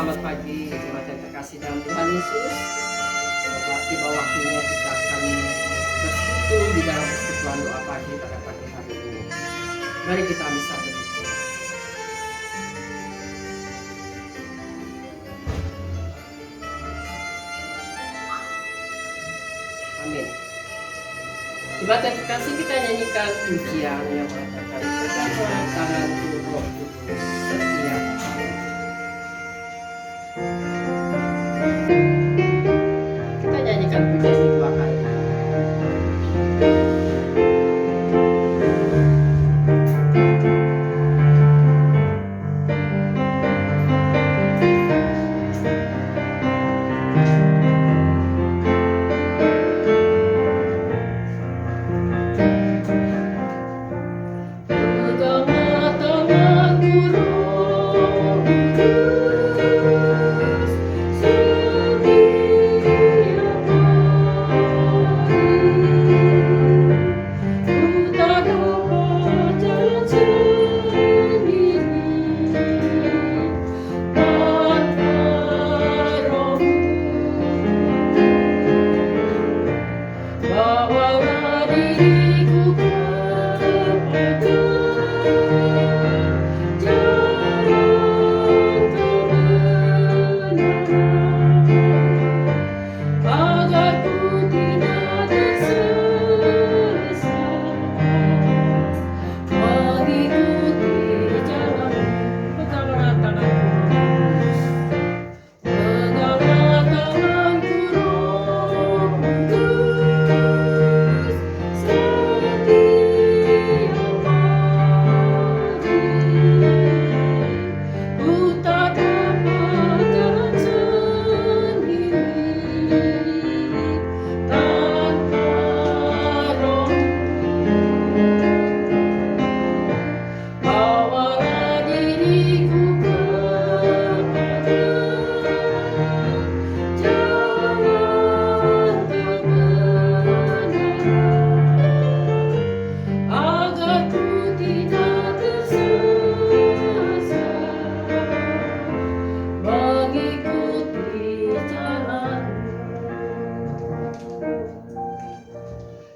Selamat pagi, jemaat yang terkasih dalam Tuhan Yesus. Tiba waktunya kita akan bersekutu di dalam persekutuan doa pagi pada pagi hari ini. Mari kita ambil satu doa. Amin. Jemaat yang terkasih, kita nyanyikan pujian yang mengatakan pegangan tanganku Roh Kudus setiap hari. Kita nyanyikan pujian ini 2 kali.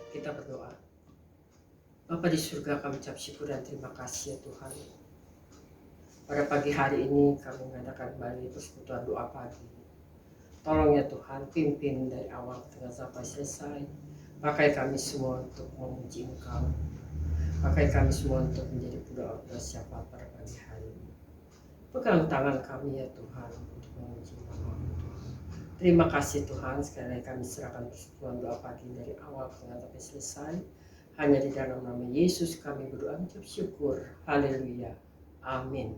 Kita berdoa. Bapa di surga, kami ucap syukur dan terima kasih ya Tuhan. Pada pagi hari ini kami mengadakan kembali persekutuan doa pagi. Tolong ya Tuhan, pimpin dari awal ke tengah sampai selesai. Pakai kami semua untuk memuji Engkau. Pakai kami semua untuk menjadi budak-budak syafaat pada pagi hari ini. Pegang tangan kami ya Tuhan untuk memuji Engkau. Terima kasih Tuhan, sekali lagi kami serahkan persekutuan doa pagi dari awal ke tengah sampai selesai. Hanya di dalam nama Yesus kami berdoa mengucap syukur. Haleluya. Amin.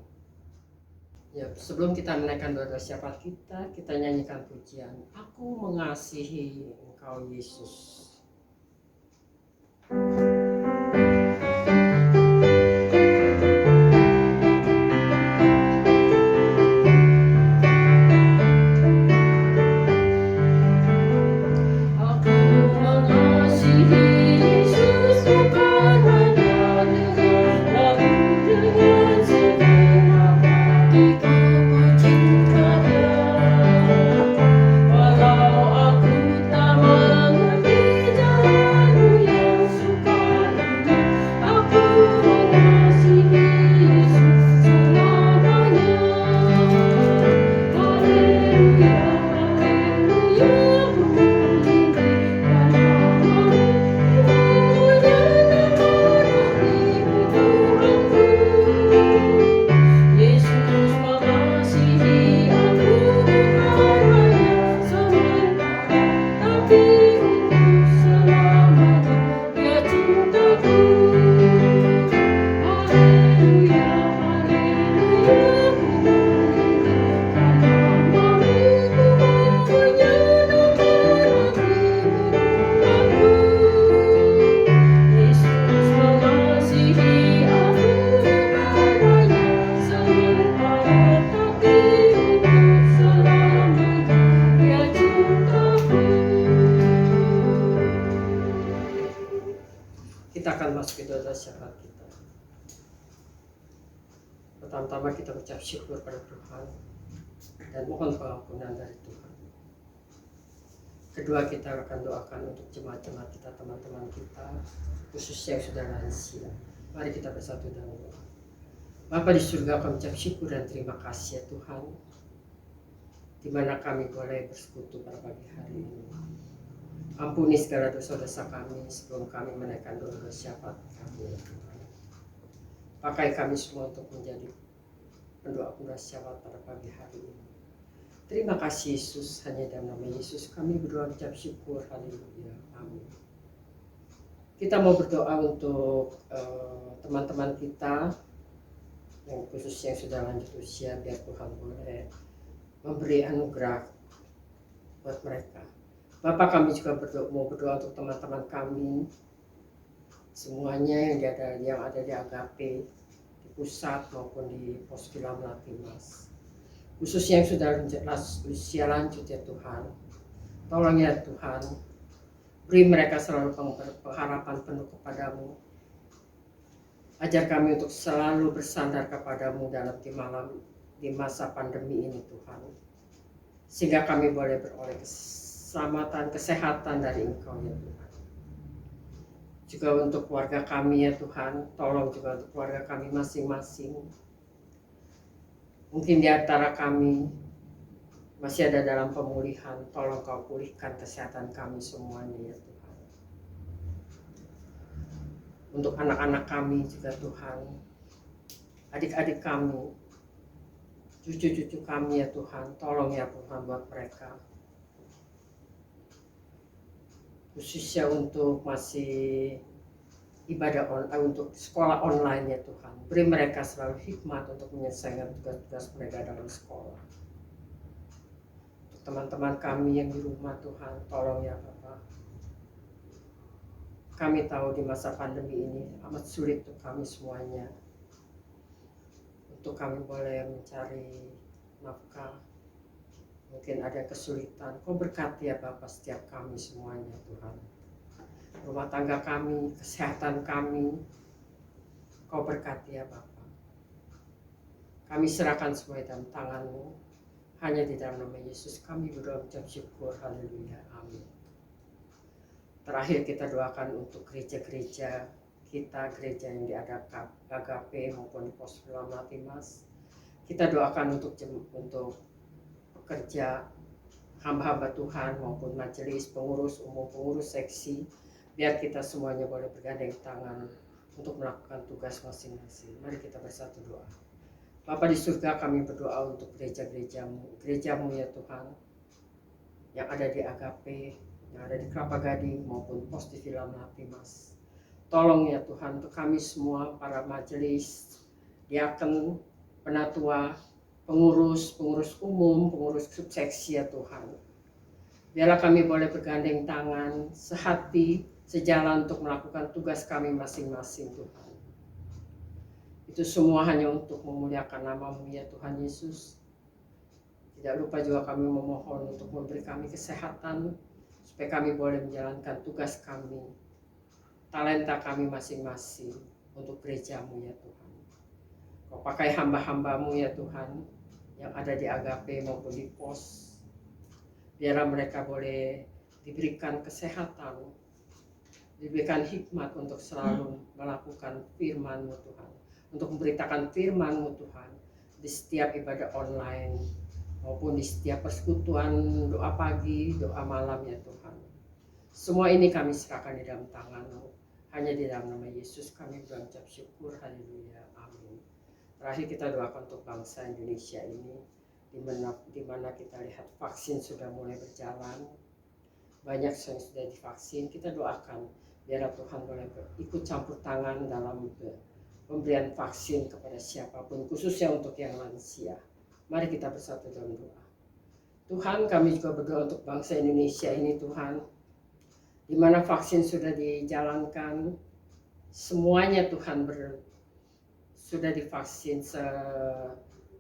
Ya, sebelum kita menaikkan doa syafaat kita nyanyikan pujian Aku Mengasihi Engkau Yesus. Kita akan masuk ke doa syafaat kita. Pertama-tama kita ucap syukur pada Tuhan. dan mohon pengampunan dari Tuhan. Kedua, kita akan doakan untuk jemaat-jemaat kita, teman-teman kita, khususnya yang sudah lansia. Mari kita bersatu dalam doa. Bapa di surga, kami ucap syukur dan terima kasih ya Tuhan, di mana kami boleh bersekutu pada pagi hari ini. Ampuni segala dosa-dosa kami sebelum kami menaikkan doa syafaat kami ya Tuhan. Pakai kami semua untuk menjadi pendoa-pendoa syafaat pada pagi hari ini. Terima kasih Yesus, hanya dalam nama Yesus kami berdoa ucap syukur, haleluya, amin. Kita mau berdoa untuk teman-teman kita yang khususnya yang sudah lanjut usia, biar Tuhan boleh memberi anugerah buat mereka. Bapak, kami juga mau berdoa untuk teman-teman kami semuanya yang ada di Agape, di pusat maupun di pos Villa Melati Mas, khususnya yang sudah usia lanjut ya Tuhan. Tolong ya Tuhan, beri mereka selalu pengharapan penuh kepadamu. Ajar kami untuk selalu bersandar kepadamu di masa pandemi ini Tuhan, sehingga kami boleh beroleh keselamatan, kesehatan dari Engkau ya Tuhan. Juga untuk keluarga kami ya Tuhan, tolong juga untuk keluarga kami masing-masing. Mungkin di antara kami masih ada dalam pemulihan, tolong Kau pulihkan kesehatan kami semuanya ya Tuhan. Untuk anak-anak kami juga Tuhan, adik-adik kami, cucu-cucu kami ya Tuhan, tolong ya Tuhan buat mereka. Khususnya untuk masih ibadah untuk sekolah online ya Tuhan, beri mereka selalu hikmat untuk menyelesaikan tugas-tugas mereka dalam sekolah. Untuk teman-teman kami yang di rumah Tuhan, tolong ya Bapak. Kami tahu di masa pandemi ini amat sulit untuk kami semuanya, untuk kami boleh mencari nafkah. Mungkin ada kesulitan, Kau berkati ya Bapak setiap kami semuanya Tuhan. Rumah tangga kami, kesehatan kami, Kau berkati ya Bapak. Kami serahkan semua dalam tangan-Mu. Hanya di dalam nama Yesus kami berdoa ucap syukur, haleluya, amin. Terakhir kita doakan untuk gereja-gereja kita, gereja yang di Agape maupun di pos Villa Melati Mas. Kita doakan untuk pekerja, hamba-hamba Tuhan maupun majelis, pengurus umum, pengurus seksi, biar kita semuanya boleh bergandeng tangan untuk melakukan tugas masing-masing. Mari kita bersatu doa. Bapa di surga, kami berdoa untuk gerejamu ya Tuhan, yang ada di Agape, yang ada di Kelapa Gading maupun pos di Villa Melati Mas. Tolong ya Tuhan untuk kami semua, para majelis, diaken, penatua, pengurus umum, pengurus subseksi ya Tuhan. Biarlah kami boleh bergandeng tangan, sehati, sejalan untuk melakukan tugas kami masing-masing Tuhan. Itu semua hanya untuk memuliakan nama-Mu ya Tuhan Yesus. Tidak lupa juga kami memohon untuk memberi kami kesehatan, supaya kami boleh menjalankan tugas kami, talenta kami masing-masing untuk gereja-Mu ya Tuhan. Kau pakai hamba-hamba-Mu ya Tuhan, yang ada di Agape maupun di pos. Biarlah mereka boleh diberikan kesehatan, diberikan hikmat untuk selalu melakukan firman-Mu Tuhan, untuk memberitakan firman-Mu Tuhan di setiap ibadah online maupun di setiap persekutuan doa pagi, doa malam ya Tuhan. Semua ini kami serahkan di dalam tangan-Mu. Hanya di dalam nama Yesus kami berucap syukur, haleluya, amin. Terakhir kita doakan untuk bangsa Indonesia ini, di mana kita lihat vaksin sudah mulai berjalan, banyak yang sudah divaksin. Kita doakan biar Tuhan boleh ikut campur tangan dalam pemberian vaksin kepada siapapun, khususnya untuk yang lansia. Mari kita bersatu dalam doa. Tuhan, kami juga berdoa untuk bangsa Indonesia ini Tuhan, di mana vaksin sudah dijalankan, semuanya Tuhan sudah divaksin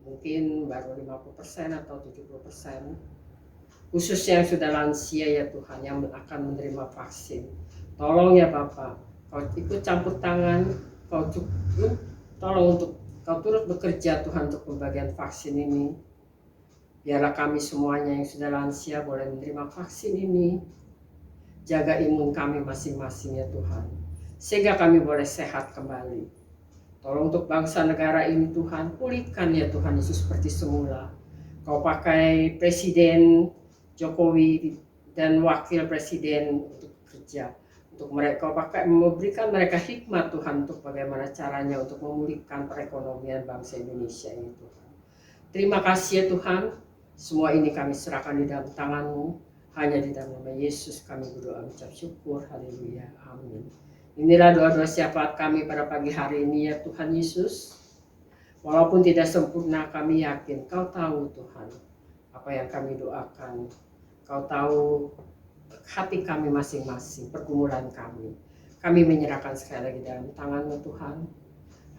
mungkin baru 50% atau 70%. Khususnya yang sudah lansia ya Tuhan, yang akan menerima vaksin. Tolong ya Bapak, Kau ikut campur tangan, tolong untuk Kau turut bekerja Tuhan untuk pembagian vaksin ini. Biarlah kami semuanya yang sudah lansia boleh menerima vaksin ini. Jaga imun kami masing-masing ya Tuhan, sehingga kami boleh sehat kembali. Tolong untuk bangsa negara ini Tuhan, pulihkan ya Tuhan Yesus seperti semula. Kau pakai Presiden Jokowi dan Wakil Presiden untuk kerja. Untuk mereka, kau pakai memberikan mereka hikmat Tuhan untuk bagaimana caranya untuk memulihkan perekonomian bangsa Indonesia ini Tuhan. Terima kasih ya Tuhan, semua ini kami serahkan di dalam tangan-Mu. Hanya di dalam nama Yesus kami berdoa mengucap syukur. Haleluya. Amin. Inilah doa-doa syafaat kami pada pagi hari ini ya Tuhan Yesus. Walaupun tidak sempurna, kami yakin Kau tahu Tuhan apa yang kami doakan. Kau tahu hati kami masing-masing, pergumulan kami. Kami menyerahkan sekali lagi dalam tangan-Mu Tuhan.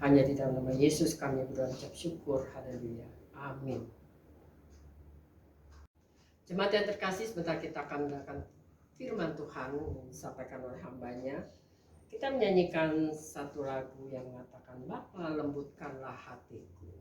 Hanya di dalam nama Yesus kami berdoa mengucap syukur. Haleluya. Amin. Jemaat yang terkasih, sebentar kita akan mendengarkan firman Tuhan yang disampaikan oleh hambanya. Kita menyanyikan satu lagu yang mengatakan, Bapa lembutkanlah hatiku.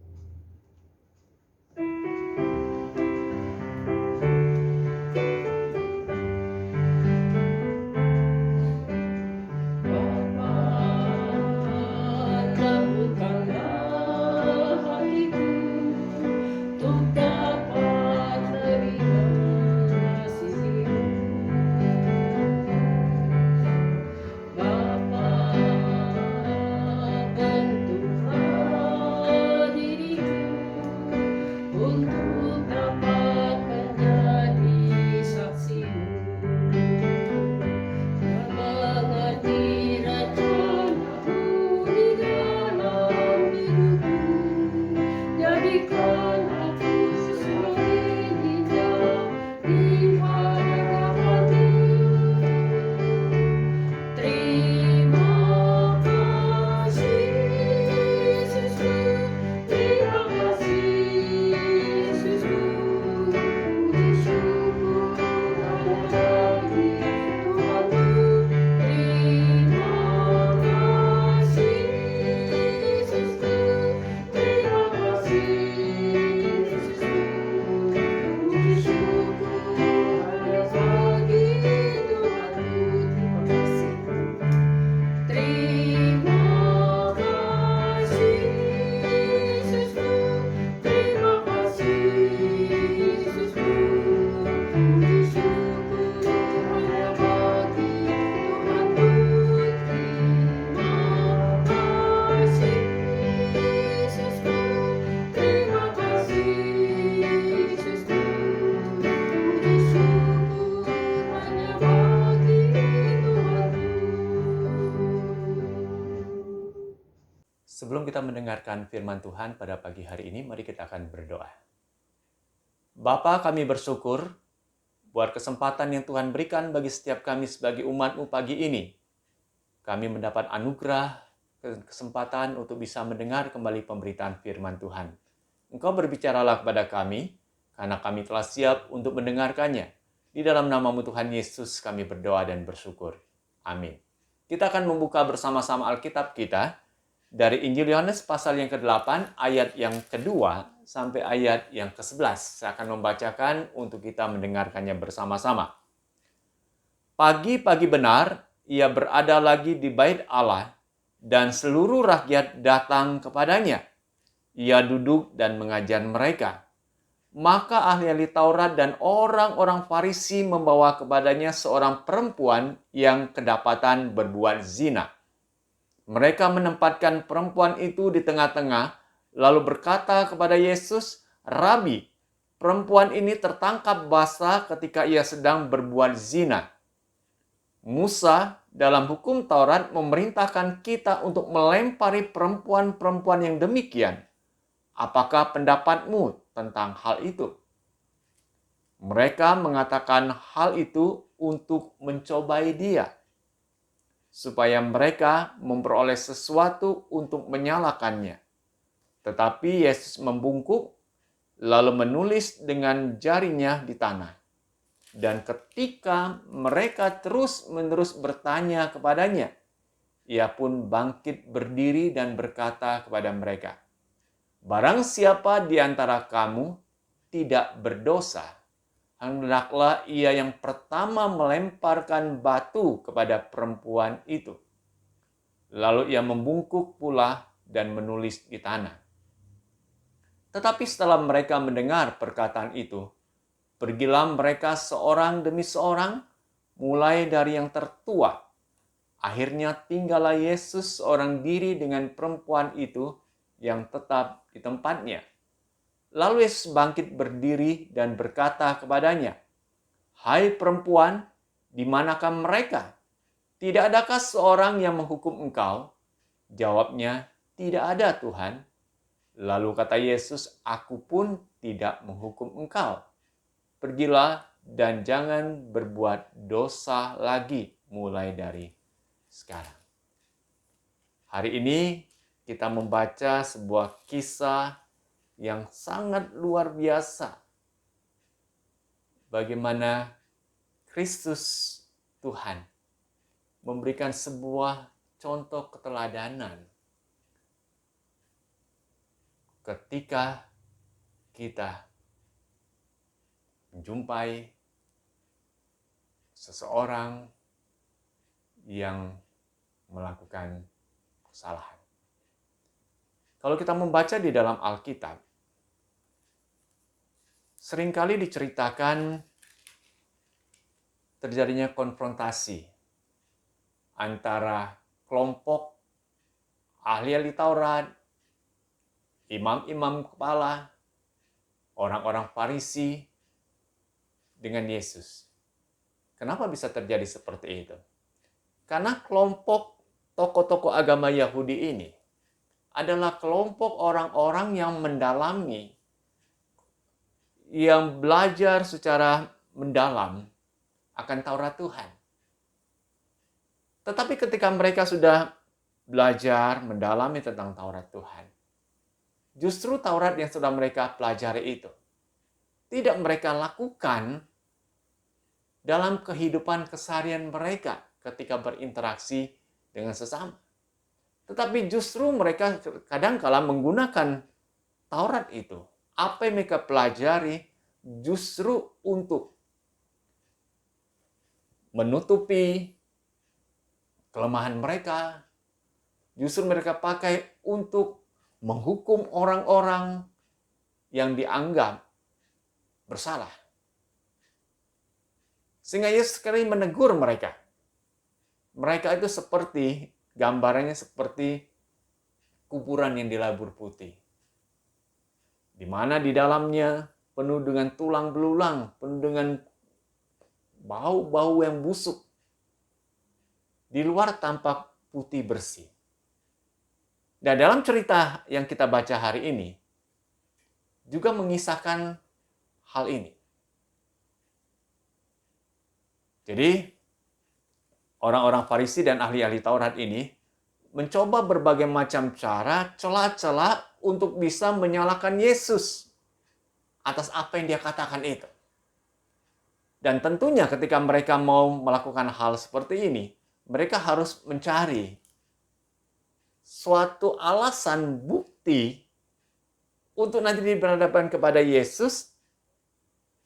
Sebelum kita mendengarkan firman Tuhan pada pagi hari ini, mari kita akan berdoa. Bapa, kami bersyukur buat kesempatan yang Tuhan berikan bagi setiap kami sebagai umat-Mu pagi ini. Kami mendapat anugerah, kesempatan untuk bisa mendengar kembali pemberitaan firman Tuhan. Engkau berbicaralah kepada kami, karena kami telah siap untuk mendengarkannya. Di dalam nama-Mu Tuhan Yesus kami berdoa dan bersyukur. Amin. Kita akan membuka bersama-sama Alkitab kita dari Injil Yohanes pasal yang ke-8, ayat yang kedua sampai ayat yang ke-11. Saya akan membacakan untuk kita mendengarkannya bersama-sama. Pagi-pagi benar, ia berada lagi di bait Allah, dan seluruh rakyat datang kepadanya. Ia duduk dan mengajar mereka. Maka ahli-ahli Taurat dan orang-orang Farisi membawa kepadanya seorang perempuan yang kedapatan berbuat zina. Mereka menempatkan perempuan itu di tengah-tengah, lalu berkata kepada Yesus, Rabi, perempuan ini tertangkap basah ketika ia sedang berbuat zina. Musa dalam hukum Taurat memerintahkan kita untuk melempari perempuan-perempuan yang demikian. Apakah pendapatmu tentang hal itu? Mereka mengatakan hal itu untuk mencobai dia, supaya mereka memperoleh sesuatu untuk menyalahkannya. Tetapi Yesus membungkuk, lalu menulis dengan jarinya di tanah. Dan ketika mereka terus-menerus bertanya kepadanya, ia pun bangkit berdiri dan berkata kepada mereka, Barang siapa di antara kamu tidak berdosa, hendaklah ia yang pertama melemparkan batu kepada perempuan itu. Lalu ia membungkuk pula dan menulis di tanah. Tetapi setelah mereka mendengar perkataan itu, pergilah mereka seorang demi seorang, mulai dari yang tertua. Akhirnya tinggallah Yesus seorang diri dengan perempuan itu yang tetap di tempatnya. Lalu Yesus bangkit berdiri dan berkata kepadanya, "Hai perempuan, di manakah mereka? Tidak adakah seorang yang menghukum engkau?" Jawabnya, "Tidak ada, Tuhan." Lalu kata Yesus, "Aku pun tidak menghukum engkau. Pergilah dan jangan berbuat dosa lagi mulai dari sekarang." Hari ini kita membaca sebuah kisah yang sangat luar biasa. Bagaimana Kristus Tuhan memberikan sebuah contoh keteladanan ketika kita menjumpai seseorang yang melakukan kesalahan. Kalau kita membaca di dalam Alkitab, seringkali diceritakan terjadinya konfrontasi antara kelompok ahli-ahli Taurat, imam-imam kepala, orang-orang Farisi dengan Yesus. Kenapa bisa terjadi seperti itu? Karena kelompok tokoh-tokoh agama Yahudi ini adalah kelompok orang-orang yang mendalami, yang belajar secara mendalam akan Taurat Tuhan. Tetapi ketika mereka sudah belajar mendalami tentang Taurat Tuhan, justru Taurat yang sudah mereka pelajari itu tidak mereka lakukan dalam kehidupan keseharian mereka ketika berinteraksi dengan sesama. Tetapi justru mereka kadang-kala menggunakan Taurat itu, apa yang mereka pelajari, justru untuk menutupi kelemahan mereka. Justru mereka pakai untuk menghukum orang-orang yang dianggap bersalah. Sehingga Yesus sekali menegur mereka. Mereka itu seperti, gambarannya seperti kuburan yang dilabur putih, di mana di dalamnya penuh dengan tulang belulang, penuh dengan bau-bau yang busuk. Di luar tampak putih bersih. Dan dalam cerita yang kita baca hari ini, juga mengisahkan hal ini. Jadi, orang-orang Farisi dan ahli-ahli Taurat ini mencoba berbagai macam cara, celah-celah untuk bisa menyalahkan Yesus atas apa yang dia katakan itu. Dan tentunya ketika mereka mau melakukan hal seperti ini, mereka harus mencari suatu alasan bukti untuk nanti diberhadapan kepada Yesus,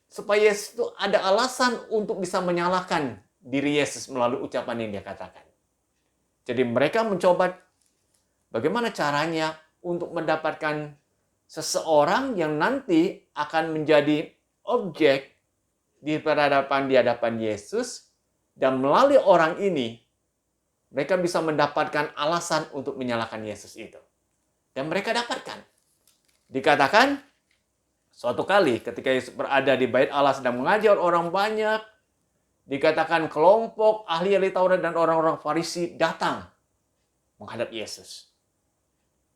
supaya Yesus itu ada alasan untuk bisa menyalahkan diri Yesus melalui ucapan yang dia katakan. Jadi mereka mencoba bagaimana caranya untuk mendapatkan seseorang yang nanti akan menjadi objek di hadapan Yesus, dan melalui orang ini mereka bisa mendapatkan alasan untuk menyalahkan Yesus itu. Dan mereka dapatkan. Dikatakan suatu kali ketika Yesus berada di bait Allah sedang mengajar orang banyak, dikatakan kelompok ahli-ahli Taurat dan orang-orang Farisi datang menghadap Yesus.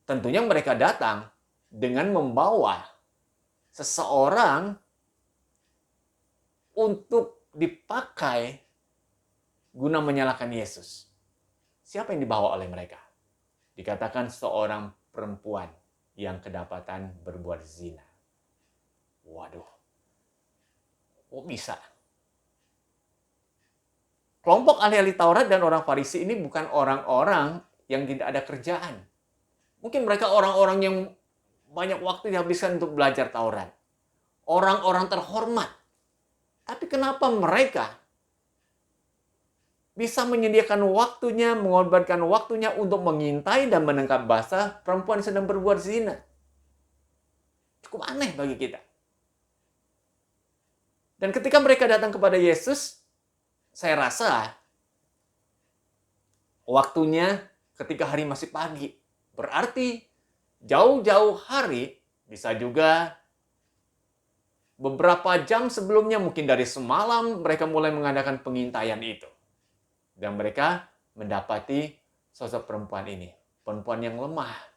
Tentunya mereka datang dengan membawa seseorang untuk dipakai guna menyalahkan Yesus. Siapa yang dibawa oleh mereka? Dikatakan seorang perempuan yang kedapatan berbuat zina. Waduh, kok bisa? Kelompok ahli-ahli Taurat dan orang Farisi ini bukan orang-orang yang tidak ada kerjaan. Mungkin mereka orang-orang yang banyak waktu dihabiskan untuk belajar Taurat. orang-orang terhormat. Tapi kenapa mereka bisa menyediakan waktunya, mengorbankan waktunya untuk mengintai dan menangkap basah perempuan yang sedang berbuat zina? Cukup aneh bagi kita. Dan ketika mereka datang kepada Yesus, saya rasa waktunya ketika hari masih pagi. Berarti jauh-jauh hari, bisa juga beberapa jam sebelumnya, mungkin dari semalam, mereka mulai mengadakan pengintaian itu. Dan mereka mendapati sosok perempuan ini. Perempuan yang lemah.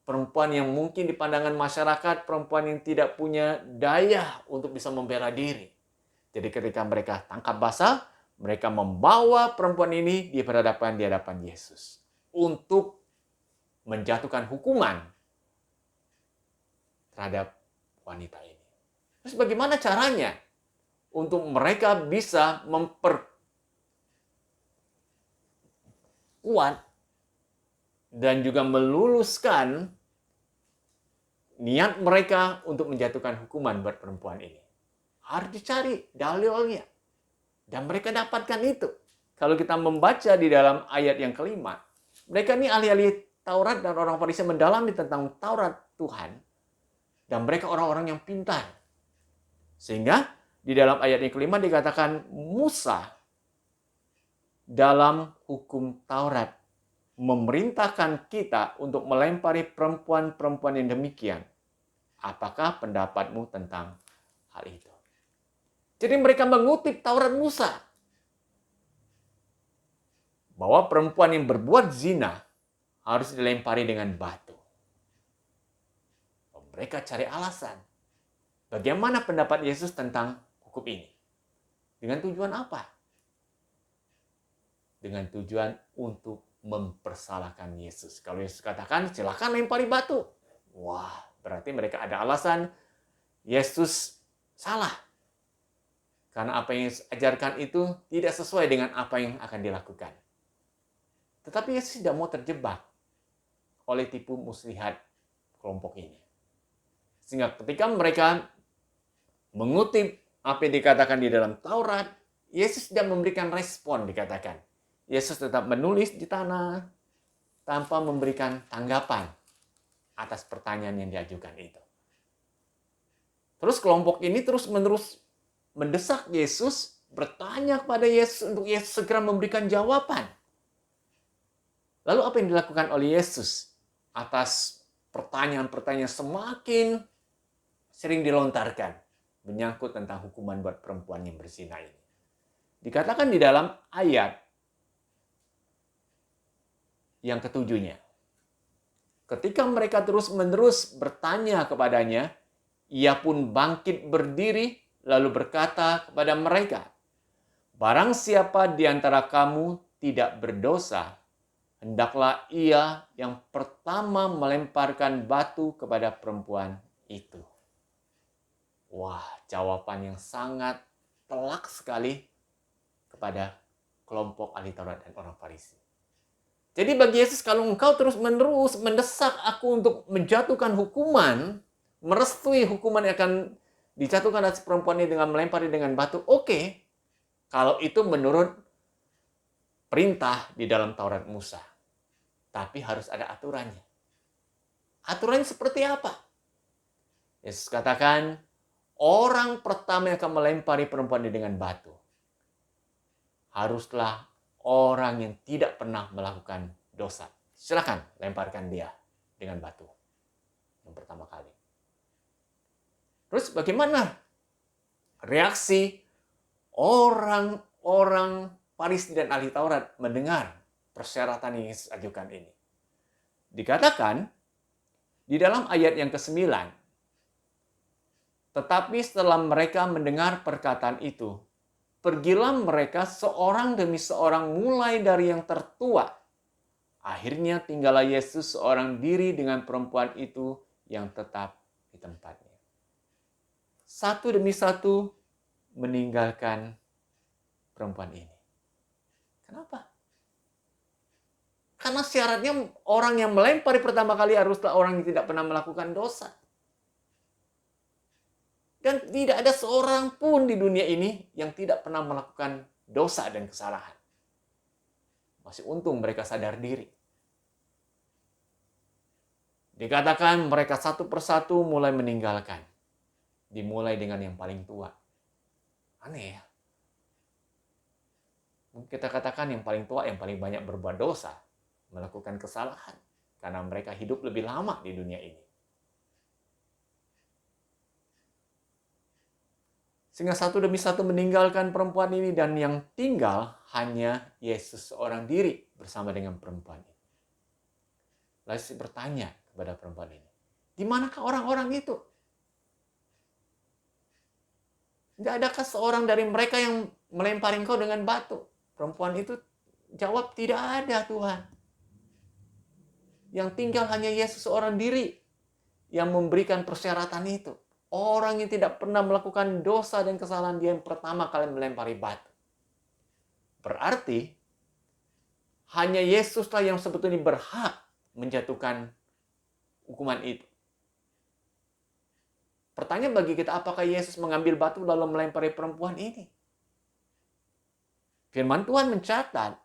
Perempuan yang mungkin di pandangan masyarakat, perempuan yang tidak punya daya untuk bisa membela diri. Jadi ketika mereka tangkap basah, mereka membawa perempuan ini di hadapan Yesus. Untuk menjatuhkan hukuman terhadap wanita ini. Terus bagaimana caranya untuk mereka bisa memperkuat dan juga meluluskan niat mereka untuk menjatuhkan hukuman buat perempuan ini? Harus dicari dalilnya. Dan mereka dapatkan itu. Kalau kita membaca di dalam ayat yang kelima, mereka ini ahli-ahli Taurat dan orang Farisi mendalami tentang Taurat Tuhan. Dan mereka orang-orang yang pintar. Sehingga di dalam ayat yang kelima dikatakan Musa dalam hukum Taurat memerintahkan kita untuk melempari perempuan-perempuan yang demikian. Apakah pendapatmu tentang hal itu? Jadi mereka mengutip Taurat Musa. Bahwa perempuan yang berbuat zina harus dilempari dengan batu. Mereka cari alasan. Bagaimana pendapat Yesus tentang hukum ini? Dengan tujuan apa? Dengan tujuan untuk mempersalahkan Yesus. Kalau Yesus katakan, silakan lempari batu. Wah, berarti mereka ada alasan Yesus salah. Karena apa yang Yesus ajarkan itu tidak sesuai dengan apa yang akan dilakukan. Tetapi Yesus tidak mau terjebak oleh tipu muslihat kelompok ini. Sehingga ketika mereka mengutip apa yang dikatakan di dalam Taurat, Yesus tidak memberikan respon dikatakan. Yesus tetap menulis di tanah tanpa memberikan tanggapan atas pertanyaan yang diajukan itu. Terus kelompok ini terus-menerus mendesak Yesus, bertanya kepada Yesus untuk Yesus segera memberikan jawaban. Lalu apa yang dilakukan oleh Yesus atas pertanyaan-pertanyaan semakin sering dilontarkan menyangkut tentang hukuman buat perempuan yang berzina ini? Dikatakan di dalam ayat yang ketujuhnya, ketika mereka terus-menerus bertanya kepadanya, ia pun bangkit berdiri lalu berkata kepada mereka, barang siapa di antara kamu tidak berdosa, hendaklah ia yang pertama melemparkan batu kepada perempuan itu. Wah, jawaban yang sangat telak sekali kepada kelompok ahli Taurat dan orang Farisi. Jadi bagi Yesus, kalau engkau terus-menerus mendesak aku untuk menjatuhkan hukuman, merestui hukuman yang akan dijatuhkan atas perempuan ini dengan melempari dengan batu, oke. Kalau itu menurut perintah di dalam Taurat Musa. Tapi harus ada aturannya. Aturannya seperti apa? Yesus katakan, orang pertama yang akan melempari perempuan ini dengan batu haruslah orang yang tidak pernah melakukan dosa. Silakan lemparkan dia dengan batu yang pertama kali. Terus bagaimana reaksi orang-orang Farisi dan ahli Taurat mendengar persyaratan yang Yesus ajukan ini? Dikatakan di dalam ayat yang ke-9, tetapi setelah mereka mendengar perkataan itu, pergilah mereka seorang demi seorang mulai dari yang tertua. Akhirnya tinggallah Yesus seorang diri dengan perempuan itu yang tetap di tempatnya. Satu demi satu meninggalkan perempuan ini. Kenapa? Karena syaratnya orang yang melempari pertama kali haruslah orang yang tidak pernah melakukan dosa. Dan tidak ada seorang pun di dunia ini yang tidak pernah melakukan dosa dan kesalahan. Masih untung mereka sadar diri. Dikatakan mereka satu persatu mulai meninggalkan. Dimulai dengan yang paling tua. Aneh ya. Mungkin kita katakan yang paling tua, yang paling banyak berbuat dosa, melakukan kesalahan. Karena mereka hidup lebih lama di dunia ini. Sehingga satu demi satu meninggalkan perempuan ini, dan yang tinggal hanya Yesus seorang diri bersama dengan perempuan ini. Lalu saya bertanya kepada perempuan ini, di manakah orang-orang itu? Tidak adakah seorang dari mereka yang melempari engkau dengan batu? Perempuan itu jawab, tidak ada Tuhan. Yang tinggal hanya Yesus seorang diri yang memberikan persyaratan itu. Orang yang tidak pernah melakukan dosa dan kesalahan, dia yang pertama kali melempari batu. Berarti hanya Yesuslah yang sebetulnya berhak menjatuhkan hukuman itu. Pertanyaan bagi kita, apakah Yesus mengambil batu lalu melempari perempuan ini? Firman Tuhan mencatat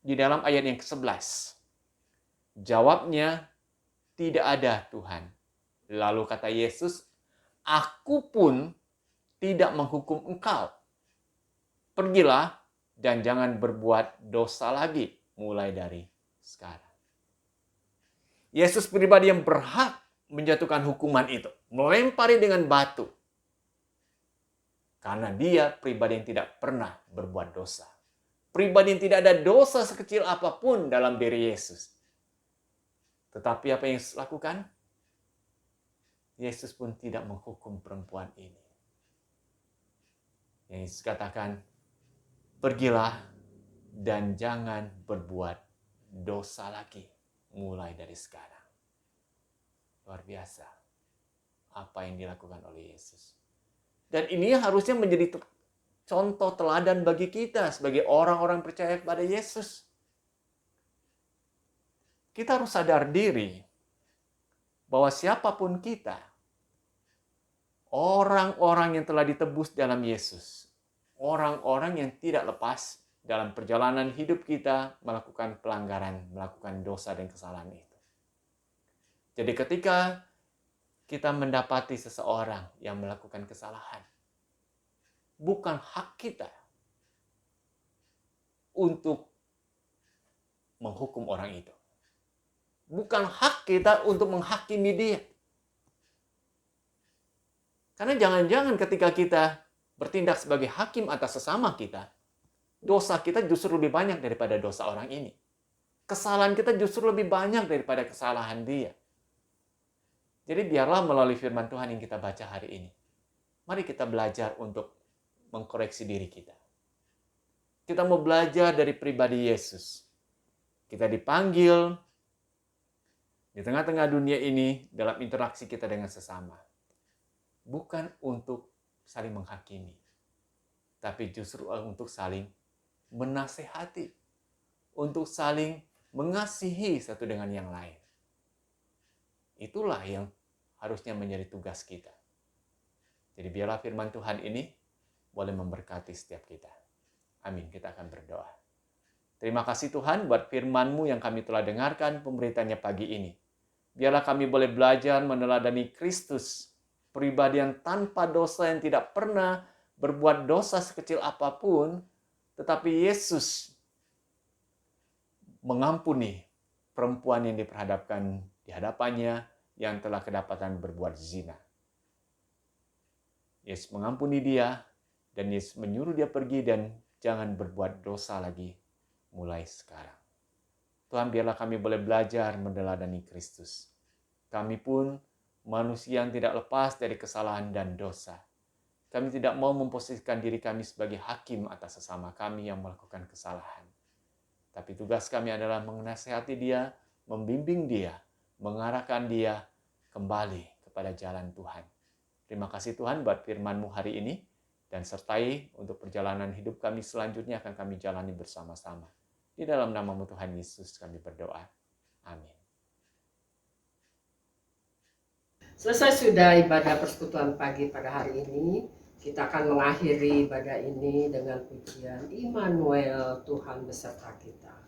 di dalam ayat yang ke-11. Jawabnya, tidak ada Tuhan. Lalu kata Yesus, aku pun tidak menghukum engkau. Pergilah dan jangan berbuat dosa lagi mulai dari sekarang. Yesus pribadi yang berhak menjatuhkan hukuman itu, melempari dengan batu. Karena dia pribadi yang tidak pernah berbuat dosa. Pribadi yang tidak ada dosa sekecil apapun dalam diri Yesus. Tetapi apa yang Yesus lakukan? Yesus pun tidak menghukum perempuan ini. Yang Yesus katakan, pergilah dan jangan berbuat dosa lagi mulai dari sekarang. Luar biasa apa yang dilakukan oleh Yesus. Dan ini harusnya menjadi contoh teladan bagi kita sebagai orang-orang percaya kepada Yesus. Kita harus sadar diri bahwa siapapun kita, orang-orang yang telah ditebus dalam Yesus, orang-orang yang tidak lepas dalam perjalanan hidup kita melakukan pelanggaran, melakukan dosa dan kesalahan itu. Jadi ketika kita mendapati seseorang yang melakukan kesalahan, bukan hak kita untuk menghukum orang itu. Bukan hak kita untuk menghakimi dia. Karena jangan-jangan ketika kita bertindak sebagai hakim atas sesama kita, dosa kita justru lebih banyak daripada dosa orang ini. Kesalahan kita justru lebih banyak daripada kesalahan dia. Jadi biarlah melalui firman Tuhan yang kita baca hari ini, mari kita belajar untuk mengkoreksi diri kita. Kita mau belajar dari pribadi Yesus. Kita dipanggil di tengah-tengah dunia ini dalam interaksi kita dengan sesama. Bukan untuk saling menghakimi, tapi justru untuk saling menasehati, untuk saling mengasihi satu dengan yang lain. Itulah yang harusnya menjadi tugas kita. Jadi biarlah firman Tuhan ini boleh memberkati setiap kita. Amin. Kita akan berdoa. Terima kasih Tuhan buat firman-Mu yang kami telah dengarkan pemberitaannya pagi ini. Biarlah kami boleh belajar meneladani Kristus, pribadi yang tanpa dosa, yang tidak pernah berbuat dosa sekecil apapun, tetapi Yesus mengampuni perempuan yang diperhadapkan di hadapannya yang telah kedapatan berbuat zina. Yesus mengampuni dia, dan Yesus menyuruh dia pergi dan jangan berbuat dosa lagi mulai sekarang. Tuhan, biarlah kami boleh belajar meneladani Kristus. Kami pun manusia yang tidak lepas dari kesalahan dan dosa. Kami tidak mau memposisikan diri kami sebagai hakim atas sesama kami yang melakukan kesalahan. Tapi tugas kami adalah menasihati dia, membimbing dia, mengarahkan dia kembali kepada jalan Tuhan. Terima kasih Tuhan buat firman-Mu hari ini, dan sertai untuk perjalanan hidup kami selanjutnya akan kami jalani bersama-sama. Di dalam nama-Mu Tuhan Yesus kami berdoa. Amin. Selesai sudah ibadah persekutuan pagi pada hari ini. Kita akan mengakhiri ibadah ini dengan pujian Immanuel, Tuhan beserta kita.